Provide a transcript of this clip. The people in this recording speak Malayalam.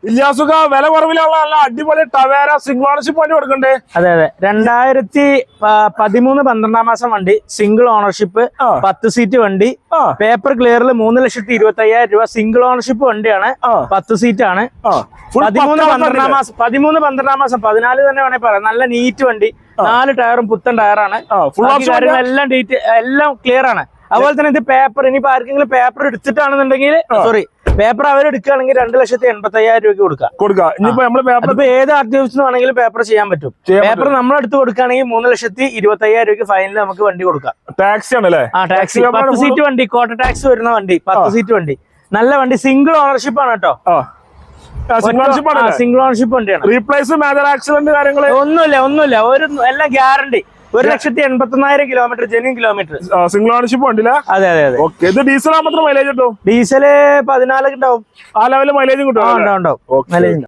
ഇല്യാസുക വില കുറവിലുള്ള നല്ല അടിപൊളി ടവേര സിംഗിൾ ഓണർഷിപ്പ് വണ്ടി കൊടുക്കണ്ടേ? അതെ അതെ 2013 12 മാസം വണ്ടി, സിംഗിൾ ഓണർഷിപ്പ്, 10 സീറ്റ് വണ്ടി, പേപ്പർ ക്ലിയറിൽ 3,25,000 രൂപ, സിംഗിൾ ഓണർഷിപ്പ് വണ്ടിയാണ്, 10 സീറ്റ് ആണ്. 13 12 മാസം 14 തന്നെ വേണേ പറയാം. നല്ല നീറ്റ് വണ്ടി, 4 ടയറും പുത്തൻ ടയറാണ്, കാര്യങ്ങളെല്ലാം എല്ലാം ക്ലിയർ ആണ്. അതുപോലെ തന്നെ ഇത് പേപ്പർ, ഇനിയിപ്പോ ആർക്കെങ്കിലും പേപ്പർ എടുത്തിട്ടാണെന്നുണ്ടെങ്കിൽ സോറി പേപ്പർ അവരെടുക്കുകയാണെങ്കിൽ 2,85,000 രൂപയ്ക്ക് കൊടുക്കാം. ഇനിയിപ്പോ ഏത് ആർട്ടിഫിഷ്യൽ വേണമെങ്കിലും പേപ്പർ ചെയ്യാൻ പറ്റും. പേപ്പർ നമ്മളെടുത്ത് കൊടുക്കുകയാണെങ്കിൽ 3,25,000 രൂപയ്ക്ക് ഫൈനൽ നമുക്ക് വണ്ടി കൊടുക്കാം. ടാക്സി ആണല്ലേ? ടാക്സി 10 സീറ്റ് വണ്ടി, കോട്ട ടാക്സ് വരുന്ന വണ്ടി, 10 സീറ്റ് വണ്ടി, നല്ല വണ്ടി, സിംഗിൾ ഓണർഷിപ്പ് ആണ് കേട്ടോ. സിംഗിൾ ഓണർഷിപ്പ് വണ്ടിയാണ്. റീപ്ലേസ് മേജർ ആക്സിഡന്റ് കാര്യങ്ങള് ഒന്നുമില്ല എല്ലാം guarantee. 1,81,000 kilometre, genuine kilometre. Single ownership വണ്ടിയില്ല? അതെ അതെ അതെ. ഇത് ഡീസൽ മാത്രം മൈലേജ് കിട്ടും? ഡീസല് 14 ഉണ്ടാവും. ആ ലെവല് മൈലേജും കിട്ടും? ഉണ്ടാവും മൈലേജ്.